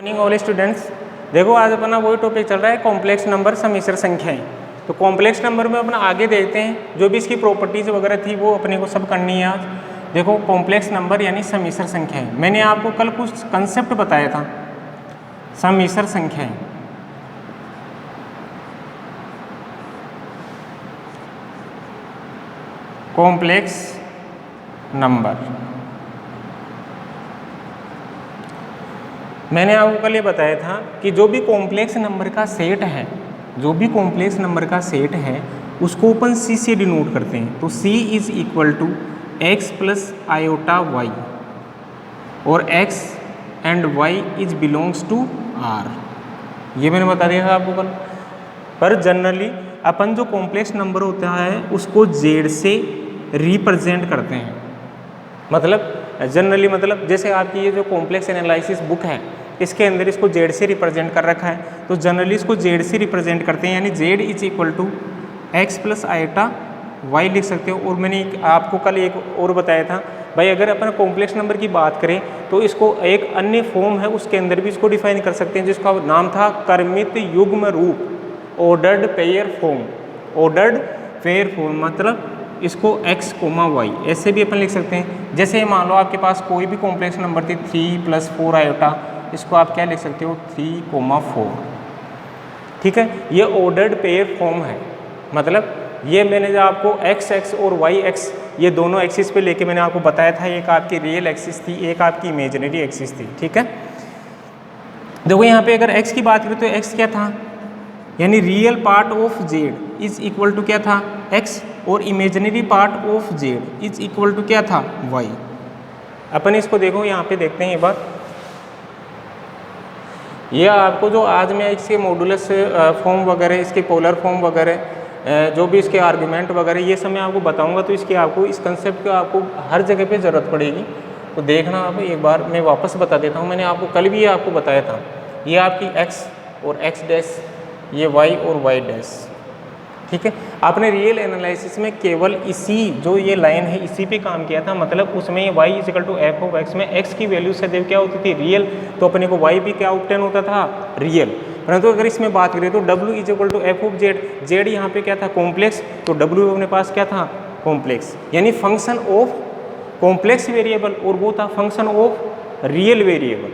Morning all students. देखो आज अपना वही टॉपिक चल रहा है कॉम्प्लेक्स नंबर समिश्र संख्याएं। तो कॉम्प्लेक्स नंबर में अपना आगे देखते हैं जो भी इसकी प्रॉपर्टीज वगैरह थी वो अपने को सब करनी है आज। देखो कॉम्प्लेक्स नंबर यानी समिश्र संख्याएं, मैंने आपको कल कुछ कंसेप्ट बताया था समिश्र संख्याएं। कॉम्प्लेक्स नंबर मैंने आपको कल ये बताया था कि जो भी कॉम्प्लेक्स नंबर का सेट है, जो भी कॉम्प्लेक्स नंबर का सेट है उसको अपन सी से डिनोट करते हैं। तो c is equal to x plus iota y और x and y is belongs to R. ये मैंने बता दिया था आपको कल। पर जनरली अपन जो कॉम्प्लेक्स नंबर होता है उसको जेड से रिप्रेजेंट करते हैं। मतलब जनरली मतलब जैसे आपकी ये जो कॉम्प्लेक्स एनालिसिस बुक है इसके अंदर इसको जेड से रिप्रेजेंट कर रखा है, तो जनरली इसको जेड से रिप्रेजेंट करते हैं, यानी z is equal to x plus iota y लिख सकते हो। और मैंने आपको कल एक और बताया था भाई अगर अपन कॉम्प्लेक्स नंबर की बात करें तो इसको एक अन्य फॉर्म है उसके अंदर भी इसको डिफाइन कर सकते हैं जिसका नाम था क्रमित युग्म रूप, ordered pair form. Ordered pair form मतलब इसको x कोमा वाई ऐसे भी अपन लिख सकते हैं। जैसे मान लो आपके पास कोई भी कॉम्प्लेक्स नंबर थी 3 प्लस 4 आयोटा, इसको आप क्या लिख सकते हो 3 कोमा 4। ठीक है, ये ऑर्डर्ड पेयर फॉर्म है। मतलब ये मैंने जो आपको एक्स एक्स और वाई एक्स ये दोनों एक्सिस पे लेके मैंने आपको बताया था, एक आपकी रियल एक्सिस थी, एक आपकी इमेजिनरी एक्सिस थी। ठीक है, देखो यहाँ पे अगर x की बात करें तो x क्या था, यानी real part of z is equal to क्या था x और imaginary part of z is equal to क्या था y। अपन इसको देखो यहाँ पे देखते हैं एक बार। ये आपको जो आज मैं इसके मॉडुलस फॉर्म वगैरह, इसके पोलर फॉर्म वगैरह, जो भी इसके आर्गुमेंट वगैरह ये सब मैं आपको बताऊंगा, तो इसकी आपको इस कंसेप्ट की आपको हर जगह पे ज़रूरत पड़ेगी। तो देखना आप एक बार मैं वापस बता देता हूँ। मैंने आपको कल भी ये आपको बताया था, ये आपकी x और x डैश, ये y और y डैश। ठीक है, आपने रियल एनालिसिस में केवल इसी जो ये लाइन है इसी पे काम किया था। मतलब उसमें y is equal to f of x में x की वैल्यू सदैव क्या होती थी रियल, तो अपने को y भी क्या ऑब्टेन होता था रियल। परंतु अगर इसमें बात करें तो w is equal to f of z, z यहाँ पे क्या था कॉम्प्लेक्स, तो w अपने पास क्या था कॉम्प्लेक्स, यानी फंक्शन ऑफ कॉम्प्लेक्स वेरिएबल और वो था फंक्शन ऑफ रियल वेरिएबल।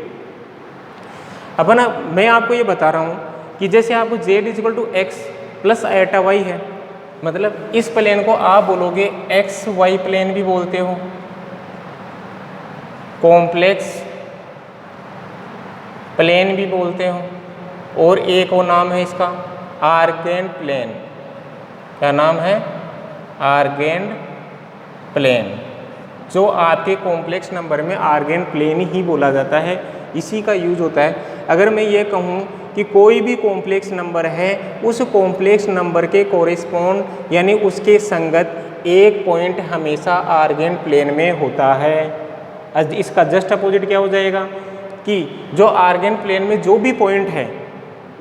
अब ना मैं आपको ये बता रहा हूँ कि जैसे आपको z is equal to x plus iota y है, मतलब इस प्लेन को आप बोलोगे एक्स वाई प्लेन भी बोलते हो, कॉम्प्लेक्स प्लेन भी बोलते हो, और एक और नाम है इसका आर्गेंड प्लेन। क्या नाम है? आर्गेंड प्लेन, जो आपके कॉम्प्लेक्स नंबर में आर्गेंड प्लेन ही बोला जाता है, इसी का यूज होता है। अगर मैं ये कहूँ कि कोई भी कॉम्प्लेक्स नंबर है उस कॉम्प्लेक्स नंबर के कोरिस्पोंड यानी उसके संगत एक पॉइंट हमेशा आर्गेंड प्लेन में होता है। इसका जस्ट अपोजिट क्या हो जाएगा कि जो आर्गेंड प्लेन में जो भी पॉइंट है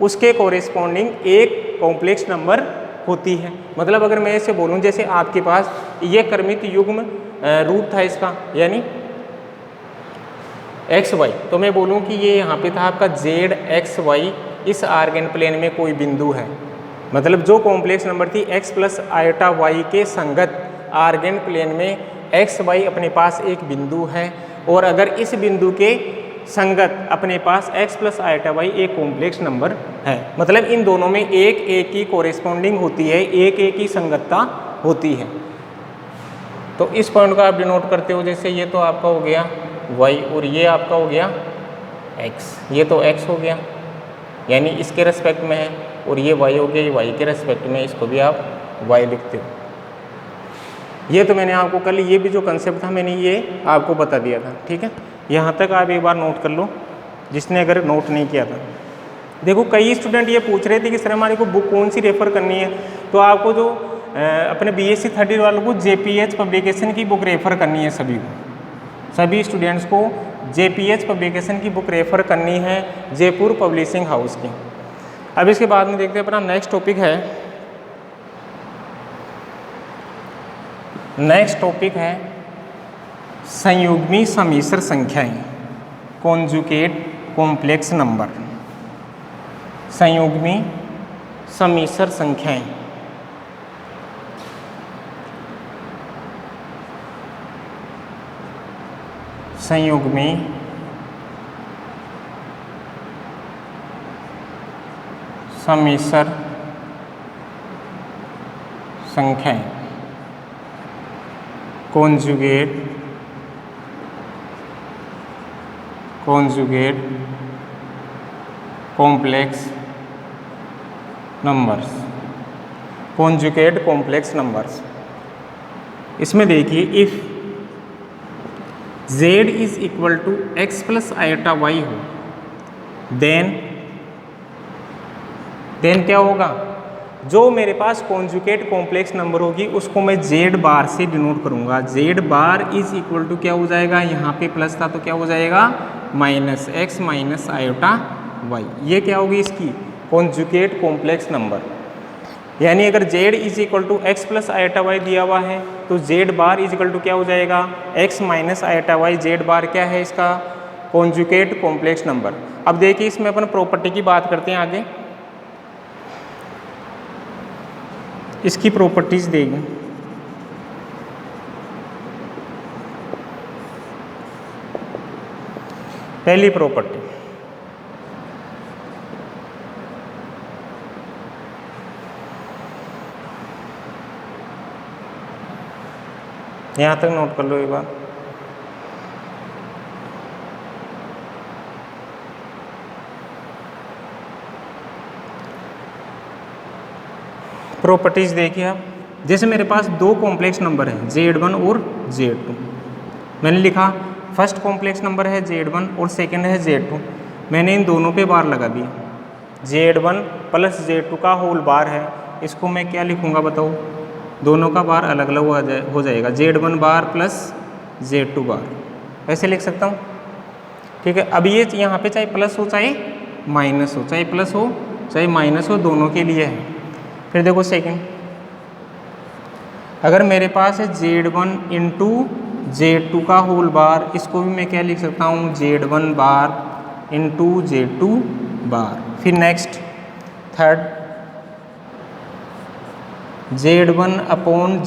उसके कोरिस्पोंडिंग एक कॉम्प्लेक्स नंबर होती है। मतलब अगर मैं ऐसे बोलूँ जैसे आपके पास ये क्रमित युग्म रूप था इसका यानी एक्स वाई, तो मैं बोलूँ कि ये यहाँ पे था आपका जेड एक्स वाई, इस आर्गेंड प्लेन में कोई बिंदु है। मतलब जो कॉम्प्लेक्स नंबर थी x प्लस आयोटा वाई के संगत आर्गेंड प्लेन में एक्स वाई अपने पास एक बिंदु है, और अगर इस बिंदु के संगत अपने पास x प्लस आयोटा वाई एक कॉम्प्लेक्स नंबर है, मतलब इन दोनों में एक एक की कोरेस्पोंडिंग होती है, एक एक की संगतता होती है। तो इस पॉइंट को आप डिनोट करते हो, जैसे ये तो आपका हो गया y और ये आपका हो गया x, ये तो x हो गया यानी इसके रेस्पेक्ट में है, और ये y हो गया, ये y के रेस्पेक्ट में, इसको भी आप y लिखते हो। ये तो मैंने आपको कल ये भी जो कंसेप्ट था मैंने ये आपको बता दिया था। ठीक है, यहाँ तक आप एक बार नोट कर लो जिसने अगर नोट नहीं किया था। देखो कई स्टूडेंट ये पूछ रहे थे कि सर हमारे को बुक कौन सी रेफ़र करनी है, तो आपको जो अपने BSc थर्ड ईयर वालों को JPH पब्लिकेशन की बुक रेफ़र करनी है। सभी स्टूडेंट्स को JPH पब्लिकेशन की बुक रेफ़र करनी है, जयपुर पब्लिशिंग हाउस की। अब इसके बाद में देखते हैं अपना नेक्स्ट टॉपिक है, संयुग्मी समिश्र संख्याएं, कॉन्जुगेट कॉम्प्लेक्स नंबर, संयुग्मी सम्मिश्र संख्याएं। संयुग्मी सम्मिश्र संख्याएं, conjugate complex numbers, conjugate complex numbers. इसमें देखिए if z is equal to x plus iota y हो, देन क्या होगा, जो मेरे पास कॉन्जुगेट कॉम्प्लेक्स नंबर होगी उसको मैं z बार से डिनोट करूंगा। z bar is equal to क्या हो जाएगा, यहाँ पे प्लस था तो क्या हो जाएगा minus x minus iota y। ये क्या होगी इसकी कॉन्जुगेट कॉम्प्लेक्स नंबर। यानी अगर z is equal to x plus iota y दिया हुआ है तो z bar is equal to क्या हो जाएगा x minus iota y। z bar क्या है इसका कॉन्जुगेट कॉम्प्लेक्स नंबर। अब देखिए इसमें अपन प्रॉपर्टी की बात करते हैं आगे। इसकी प्रॉपर्टीज देंगे। पहली प्रॉपर्टी, यहां तक नोट कर लो एक बार। प्रॉपर्टीज देखिए आप, जैसे मेरे पास दो कॉम्प्लेक्स नंबर है z1 और z2। मैंने लिखा फर्स्ट कॉम्प्लेक्स नंबर है z1 और सेकंड है z2। मैंने इन दोनों पे बार लगा दिया, z1 प्लस z2 का होल बार है। इसको मैं क्या लिखूंगा बताओ, दोनों का बार अलग अलग हो जाएगा, z1 बार प्लस z2 बार, ऐसे लिख सकता हूँ। ठीक है, अब ये यहाँ पे चाहे प्लस हो चाहे माइनस हो, चाहे प्लस हो चाहे माइनस हो, दोनों के लिए है। फिर देखो सेकंड, अगर मेरे पास है z1 इंटू z2 का होल बार, इसको भी मैं क्या लिख सकता हूँ z1 बार इंटू z2 बार। फिर next third, z1 upon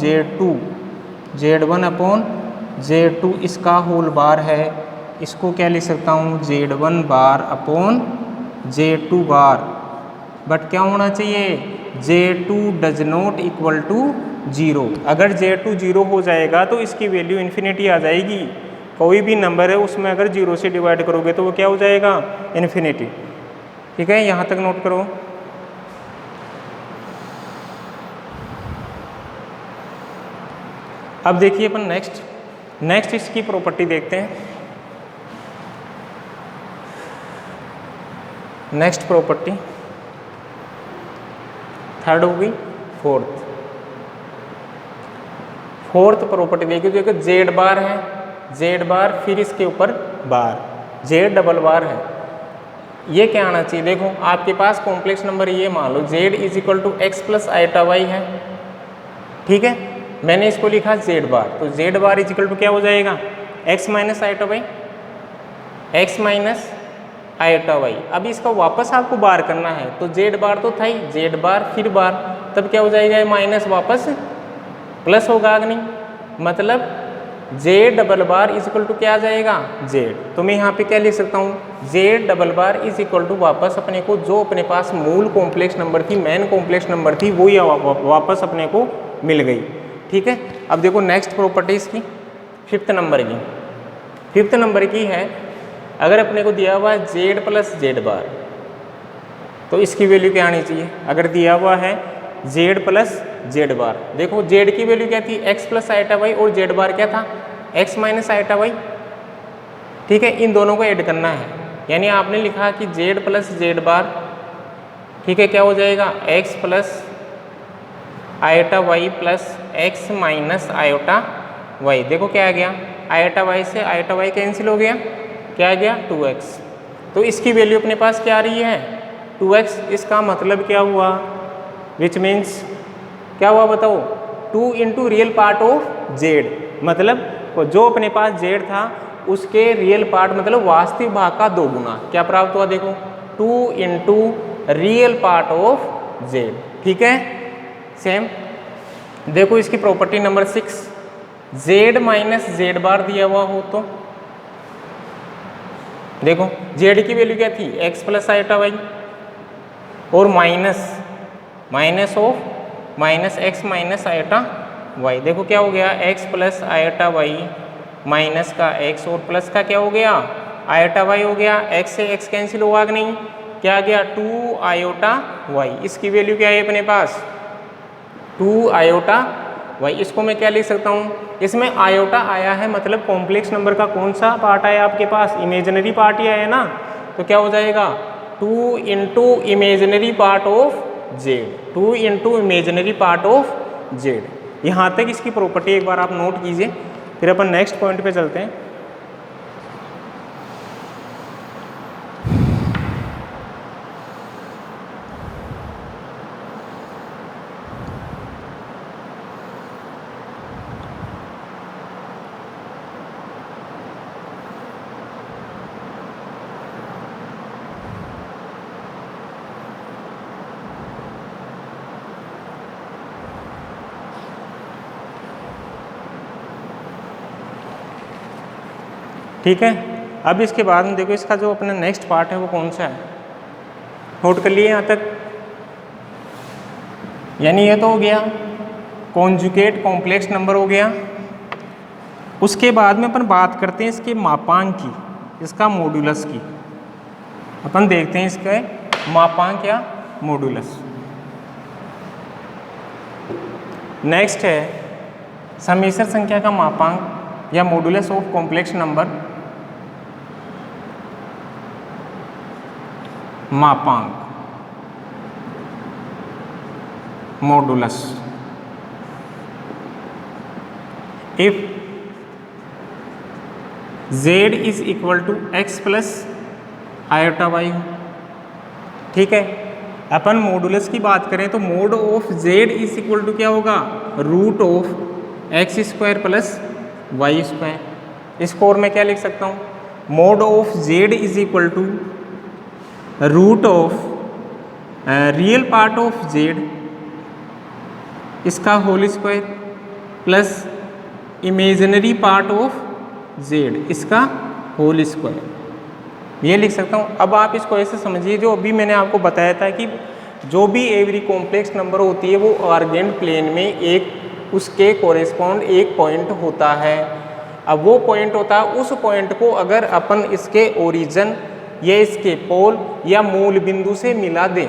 z2 इसका होल बार है, इसको क्या लिख सकता हूँ z1 bar upon z2 bar. But क्या होना चाहिए, z2 does not equal to 0। अगर z2 0 हो जाएगा तो इसकी वैल्यू इन्फिनिटी आ जाएगी। कोई भी नंबर है उसमें अगर 0 से डिवाइड करोगे तो वो क्या हो जाएगा इन्फिनिटी। ठीक है, यहाँ तक नोट करो। अब देखिए अपन नेक्स्ट इसकी प्रॉपर्टी देखते हैं। नेक्स्ट प्रॉपर्टी थर्ड हो गई। फोर्थ प्रॉपर्टी देखिए, देखो जेड बार है, जेड बार फिर इसके ऊपर बार, जेड डबल बार है। ये क्या आना चाहिए, देखो आपके पास कॉम्प्लेक्स नंबर ये मान लो z is equal to x plus iota y है। ठीक है, मैंने इसको लिखा जेड बार, तो z bar is equal to क्या हो जाएगा x minus iota y, x minus iota y. अब इसका वापस आपको बार करना है, तो जेड बार तो था ही, जेड बार फिर बार, तब क्या हो जाएगा ये माइनस वापस प्लस होगा कि नहीं, मतलब z double bar is equal to क्या आ जाएगा जेड। तो मैं यहाँ पे क्या लिख सकता हूँ z double bar is equal to वापस अपने को जो अपने पास मूल कॉम्प्लेक्स नंबर थी, मेन कॉम्प्लेक्स नंबर थी, वो वापस अपने को मिल गई। ठीक है, अब देखो नेक्स्ट प्रॉपर्टी इसकी फिफ्थ नंबर की है, अगर अपने को दिया हुआ है जेड प्लस जेड बार, तो इसकी वैल्यू क्या आनी चाहिए। अगर दिया हुआ है जेड प्लस जेड बार, देखो जेड की वैल्यू क्या थी एक्स प्लस आयोटा वाई, और जेड बार क्या था एक्स माइनस आयोटा वाई। ठीक है, इन दोनों को ऐड करना है, यानी आपने लिखा कि जेड प्लस जेड बार, ठीक है, क्या हो जाएगा x plus iota y plus x minus iota y. देखो क्या आ गया, आयोटा वाई से आयोटा वाई कैंसिल हो गया, क्या आ गया 2x। तो इसकी वैल्यू अपने पास क्या आ रही है 2x। इसका मतलब क्या हुआ, विच मीन्स क्या हुआ बताओ 2 into real part of Z, मतलब जो अपने पास जेड था उसके रियल पार्ट मतलब वास्तविक भाग का 2 गुना। क्या प्राप्त हुआ देखो, 2 into real part of z. ठीक है, सेम देखो इसकी property number 6, z minus z bar दिया हुआ हो तो देखो जेड की वैल्यू क्या थी, एक्स प्लस आइटा वाई, और minus of minus x minus iota y. देखो क्या हो गया, x plus iota y minus का एक्स और प्लस का क्या हो गया, आयोटा वाई हो गया। एक्स से एक्स कैंसिल होगा कि नहीं, क्या आ गया 2 आयोटा वाई। इसकी वैल्यू क्या है अपने पास, 2 आयोटा वाई। इसको मैं क्या लिख सकता हूँ, इसमें आयोटा आया है मतलब कॉम्प्लेक्स नंबर का कौन सा पार्ट आया आपके पास, इमेजिनरी पार्ट ही आया ना, तो क्या हो जाएगा 2 into imaginary part of Z, 2 into imaginary part of Z. यहाँ तक इसकी प्रॉपर्टी एक बार आप नोट कीजिए, फिर अपन नेक्स्ट पॉइंट पे चलते हैं। ठीक है, अब इसके बाद में देखो इसका जो अपना नेक्स्ट पार्ट है वो कौन सा है, नोट कर लिए यहाँ तक। यानी ये तो हो गया कॉन्जुगेट कॉम्प्लेक्स नंबर हो गया। उसके बाद में अपन बात करते हैं इसके मापांक की, इसका मॉड्यूलस की। अपन देखते हैं इसके मापांक या मॉड्यूलस। नेक्स्ट है समिश्र संख्या का मापांक या मॉड्यूलस ऑफ कॉम्प्लेक्स नंबर। मापांक modulus, if z is equal to x plus iota y हो। ठीक है, अपन मॉडुलस की बात करें तो mod of z is equal to क्या होगा, root of x square plus y square. इसको और मैं क्या लिख सकता हूँ, mod of z is equal to root of real part of z इसका whole square plus imaginary part of z इसका होल स्क्वायर, ये लिख सकता हूँ। अब आप इसको ऐसे समझिए, जो अभी मैंने आपको बताया था कि जो भी एवरी कॉम्प्लेक्स नंबर होती है वो आर्गेंट प्लेन में एक उसके कोरेस्पॉन्ड एक पॉइंट होता है। अब वो पॉइंट होता है, उस पॉइंट को अगर अपन इसके ओरिजिन या इसके पोल या मूल बिंदु से मिला दें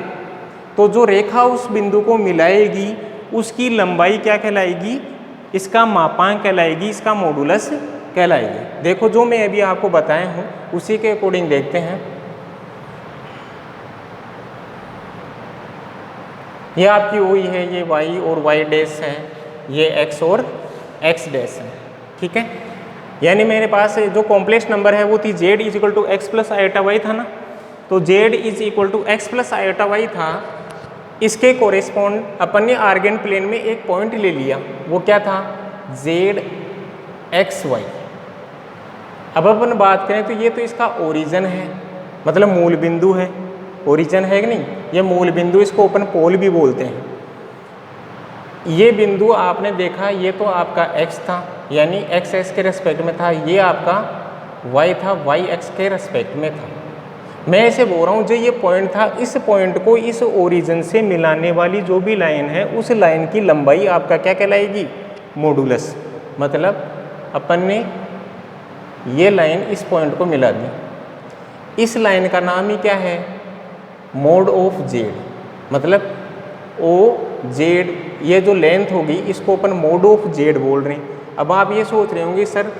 तो जो रेखा उस बिंदु को मिलाएगी उसकी लंबाई क्या कहलाएगी, इसका मापांक कहलाएगी, इसका मॉडुलस कहलाएगी। देखो जो मैं अभी आपको बताया हूँ उसी के अकॉर्डिंग देखते हैं। ये आपकी वही है, ये y और y डैश है, ये x और x डैश है। ठीक है, यानी मेरे पास जो कॉम्प्लेक्स नंबर है वो थी z is equal to x plus iota y था ना, तो z is equal to x plus iota y था। इसके कोरेस्पॉन्ड अपन ने आर्गेन प्लेन में एक पॉइंट ले लिया, वो क्या था z एक्स वाई। अब अपन बात करें तो ये तो इसका ओरिजिन है, मतलब मूल बिंदु है, ओरिजिन है कि नहीं, ये मूल बिंदु, इसको अपन पोल भी बोलते हैं। ये बिंदु आपने देखा, ये तो आपका x था, यानी x एक्स के रेस्पेक्ट में था, ये आपका y था, y एक्स के रेस्पेक्ट में था। मैं ऐसे बोल रहा हूँ जो ये पॉइंट था, इस पॉइंट को इस ओरिजिन से मिलाने वाली जो भी लाइन है उस लाइन की लंबाई आपका क्या कहलाएगी, मॉडुलस। मतलब अपन ने ये लाइन इस पॉइंट को मिला दी, इस लाइन का नाम ही क्या है, मोड ऑफ जेड। मतलब ओ जेड, ये जो लेंथ होगी इसको अपन मोड ऑफ जेड बोल रहे हैं। अब आप ये सोच रहे होंगे सर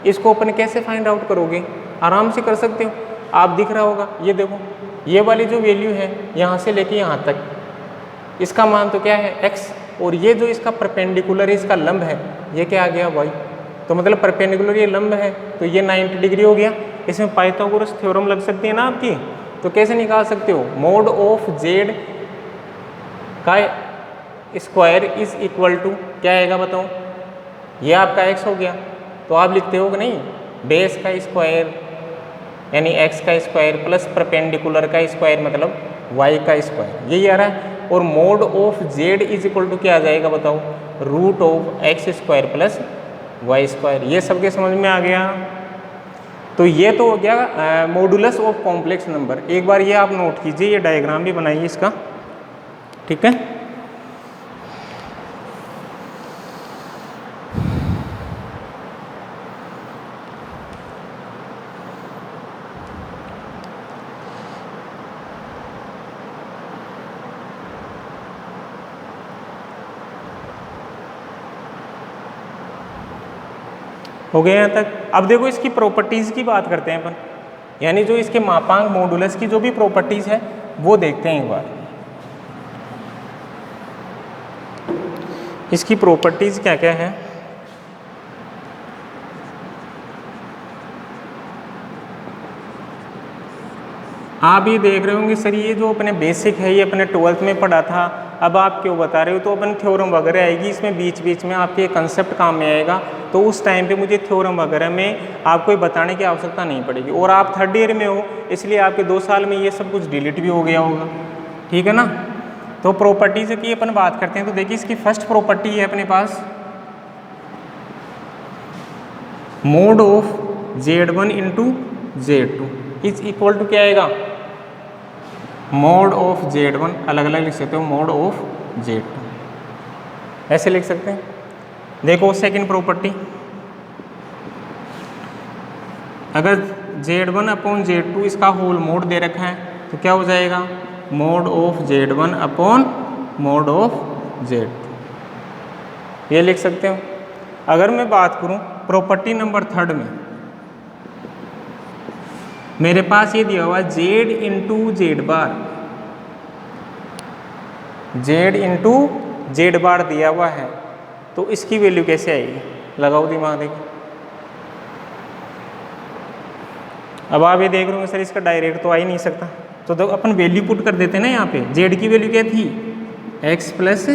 इसको अपन कैसे फाइंड आउट करोगे, आराम से कर सकते हो, आप दिख रहा होगा, ये देखो ये वाली जो वैल्यू है यहाँ से लेके यहाँ तक, इसका मान तो क्या है x, और ये जो इसका परपेंडिकुलर है, इसका लंब है, ये क्या आ गया y। तो मतलब परपेंडिकुलर ये लंब है तो ये 90 डिग्री हो गया। इसमें पाइथागोरस थ्योरम लग सकती है ना आपकी, तो कैसे निकाल सकते हो, मोड ऑफ जेड का स्क्वायर इज इक्वल टू क्या आएगा बताओ, ये आपका x हो गया, तो आप लिखते हो कि नहीं बेस का स्क्वायर यानी एक्स का स्क्वायर प्लस परपेंडिकुलर का स्क्वायर मतलब वाई का स्क्वायर, यही आ रहा है। और mod of z is equal to क्या आ जाएगा बताओ, root of x square plus y square. ये सबके समझ में आ गया। तो ये तो हो गया मॉडुलस ऑफ कॉम्प्लेक्स नंबर। एक बार ये आप नोट कीजिए, ये डायग्राम भी बनाइए इसका, ठीक है। हो गया यहाँ तक। अब देखो इसकी प्रॉपर्टीज़ की बात करते हैं अपन, यानी जो इसके मापांक मॉडुलस की जो भी प्रॉपर्टीज़ है वो देखते हैं एक बार। इसकी प्रॉपर्टीज़ क्या क्या है। आप ये देख रहे होंगे सर ये जो अपने बेसिक है ये अपने 12th में पढ़ा था, अब आप क्यों बता रहे हो, तो अपन थ्योरम वगैरह आएगी इसमें बीच बीच में आपके कंसेप्ट काम में आएगा, तो उस टाइम पे मुझे थ्योरम वगैरह में आपको बताने की आवश्यकता नहीं पड़ेगी। और आप 3rd ईयर में हो इसलिए आपके 2 साल में ये सब कुछ डिलीट भी हो गया होगा, ठीक है ना। तो प्रॉपर्टीज़ की अपन बात करते हैं। तो देखिए इसकी फर्स्ट प्रॉपर्टी है अपने पास mod of Z1 into Z2 is equal to क्या आएगा, मोड ऑफ Z1, अलग अलग लिख सकते हो, मोड ऑफ Z2 ऐसे लिख सकते हैं। देखो सेकंड प्रॉपर्टी, अगर Z1 अपॉन Z2 इसका होल मोड दे रखा है तो क्या हो जाएगा, mode of Z1 upon mode of Z2, ये लिख सकते हो। अगर मैं बात करूं प्रॉपर्टी नंबर 3rd में, मेरे पास ये दिया हुआ Z इंटू जेड बार, Z इंटू जेड बार दिया हुआ है, तो इसकी वैल्यू कैसे आएगी, लगाओ दिमाग देखिए। अब आप ये देख रहे हो सर इसका डायरेक्ट तो आ ही नहीं सकता, तो अपन वैल्यू पुट कर देते हैं ना। यहाँ पे Z की वैल्यू क्या थी, x प्लस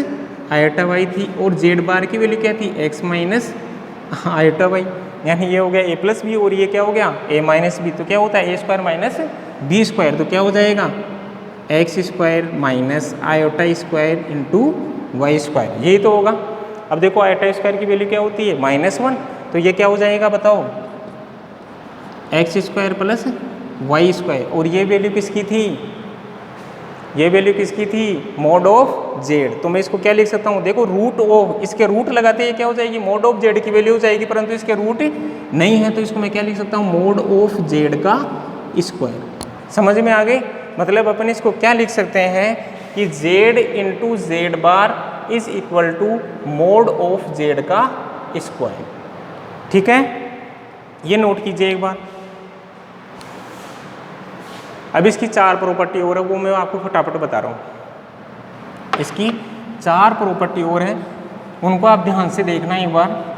आयोटा वाई थी, और Z बार की वैल्यू क्या थी, x माइनस आयोटा वाई, यानी ये हो गया a प्लस बी और ये क्या हो गया a माइनस बी। तो क्या होता है a square minus b square, तो क्या हो जाएगा x square minus iota square into y square, यही तो होगा। अब देखो आयोटा स्क्वायर की वैल्यू क्या होती है -1, तो ये क्या हो जाएगा बताओ, x square plus y square, और ये वैल्यू किसकी थी, ये वैल्यू किसकी थी, मोड ऑफ जेड। तो मैं इसको क्या लिख सकता हूँ, देखो रूट ऑफ, इसके रूट लगाते हैं क्या हो जाएगी, मोड ऑफ जेड की वैल्यू हो जाएगी, परंतु इसके रूट नहीं है, तो इसको मैं क्या लिख सकता हूँ, मोड ऑफ जेड का स्क्वायर। समझ में आ गई, मतलब अपन इसको क्या लिख सकते हैं कि z into z bar is equal to mod of z का स्क्वायर, ठीक है। ये नोट कीजिए एक बार। अब इसकी 4 प्रॉपर्टी और है, वो मैं आपको फटाफट बता रहा हूँ। इसकी 4 प्रॉपर्टी और है, उनको आप ध्यान से देखना एक बार।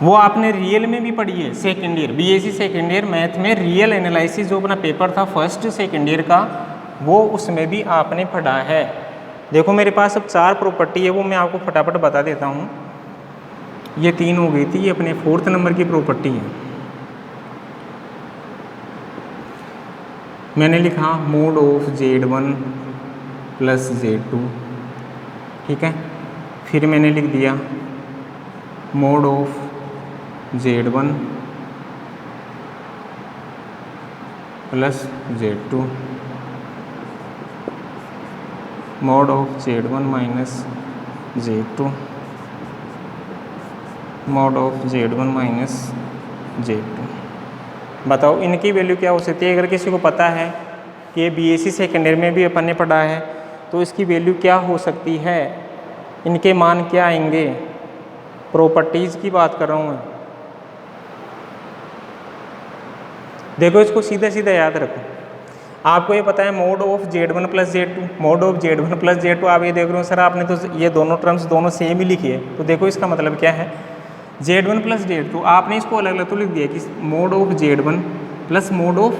वो आपने रियल में भी पढ़ी है, second year BSc second year math में रियल एनालिसिस जो अपना पेपर था फर्स्ट सेकेंड ईयर का, वो उसमें भी आपने पढ़ा है। देखो मेरे पास अब 4 प्रॉपर्टी है, वो मैं आपको फटाफट बता देता हूँ। ये 3 हो गई थी, ये अपने 4th नंबर की प्रॉपर्टी है। मैंने लिखा mode of Z1 plus Z2, ठीक है। फिर मैंने लिख दिया mode of Z1 plus Z2, mode of Z1 minus Z2, mode of Z1 minus Z2। बताओ इनकी वैल्यू क्या हो सकती है। अगर किसी को पता है कि ये बीएससी सेकेंड ईयर में भी अपन ने पढ़ा है, तो इसकी वैल्यू क्या हो सकती है, इनके मान क्या आएंगे। प्रॉपर्टीज़ की बात कर रहा हूँ मैं। देखो इसको सीधा सीधा याद रखो। आपको ये पता है mode of Z1 plus Z2, mode of Z1 plus Z2। आप ये देख रहे हो सर आपने तो ये दोनों टर्म्स दोनों सेम ही लिखी है, तो देखो इसका मतलब क्या है, Z1 प्लस Z2 आपने इसको अलग अलग तो लिख दिया कि mode of Z1 plus mode of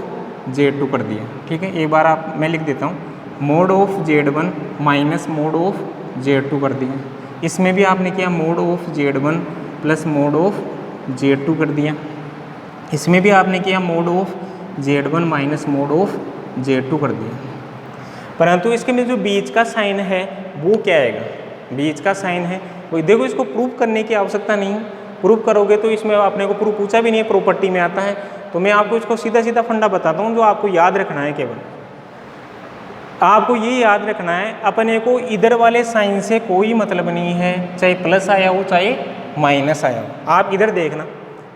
Z2 कर दिया, ठीक है। एक बार मैं लिख देता हूँ, mod of Z1 minus mode of Z2 कर दिया। इसमें भी आपने किया mode of Z1 plus mode of Z2 कर दिया, इसमें भी आपने किया mode of Z1 minus mode of Z2 कर दिया, परंतु इसके में जो बीच का साइन है वो क्या आएगा, बीच का साइन है वो देखो, इसको प्रूव करने की आवश्यकता नहीं है, प्रूव करोगे तो इसमें आपने को प्रूफ पूछा भी नहीं है, प्रॉपर्टी में आता है। तो मैं आपको इसको सीधा सीधा फंडा बताता हूँ जो आपको याद रखना है। केवल आपको ये याद रखना है, अपने को इधर वाले साइन से कोई मतलब नहीं है, चाहे प्लस आया हो चाहे माइनस आया हो। आप इधर देखना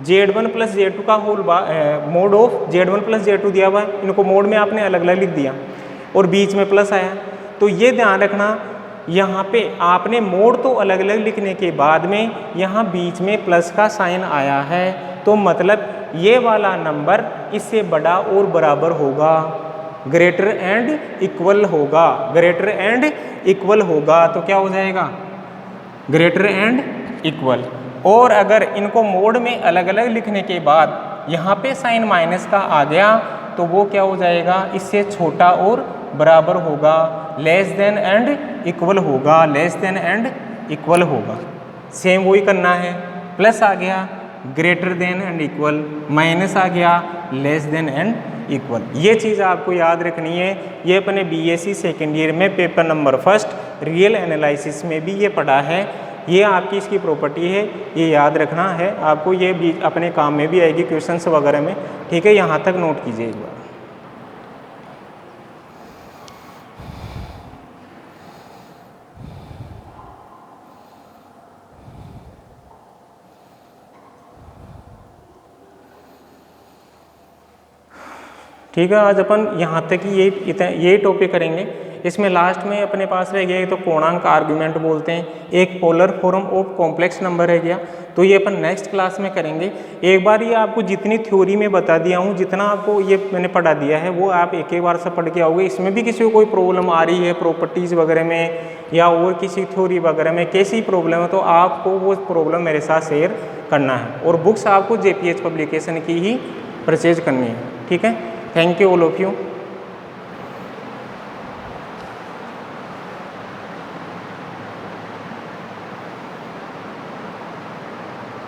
Z1 प्लस Z2 का whole mode of Z1 plus Z2 दिया हुआ है, इनको मोड में आपने अलग अलग लिख दिया और बीच में प्लस आया। तो ये ध्यान रखना, यहाँ पे आपने मोड तो अलग अलग लिखने के बाद में यहाँ बीच में प्लस का साइन आया है, तो मतलब ये वाला नंबर इससे बड़ा और बराबर होगा, ग्रेटर एंड इक्वल होगा, ग्रेटर एंड इक्वल होगा। तो क्या हो जाएगा, ग्रेटर एंड इक्वल। और अगर इनको मोड में अलग अलग लिखने के बाद यहाँ पे साइन माइनस का आ गया तो वो क्या हो जाएगा, इससे छोटा और बराबर होगा, लेस देन एंड इक्वल होगा, लेस देन एंड इक्वल होगा। सेम वही करना है, प्लस आ गया greater than and equal, minus आ गया लेस देन एंड इक्वल। ये चीज़ आपको याद रखनी है। ये अपने बीएससी सेकेंड ईयर में पेपर नंबर 1 रियल एनालिसिस में भी ये पढ़ा है। ये आपकी इसकी प्रॉपर्टी है, ये याद रखना है आपको, ये भी अपने काम में भी आएगी क्वेश्चंस वगैरह में। ठीक है, यहाँ तक नोट कीजिए एक बार। ठीक है, आज अपन यहाँ तक ही यही टॉपिक करेंगे। इसमें लास्ट में अपने पास रह गया, तो पूर्णांक आर्गुमेंट बोलते हैं, एक polar form of complex number रह गया, तो ये अपन नेक्स्ट क्लास में करेंगे। एक बार ये आपको जितनी थ्योरी में बता दिया हूँ, जितना आपको ये मैंने पढ़ा दिया है वो आप एक बार से पढ़ के आओगे। इसमें भी किसी को कोई प्रॉब्लम आ रही है प्रॉपर्टीज़ वगैरह में या और किसी थ्योरी वगैरह में कैसी प्रॉब्लम है, तो आपको वो प्रॉब्लम मेरे साथ शेयर करना है। और बुक्स आपको JPH पब्लिकेशन की ही परचेज करनी है। ठीक है, thank you all of you.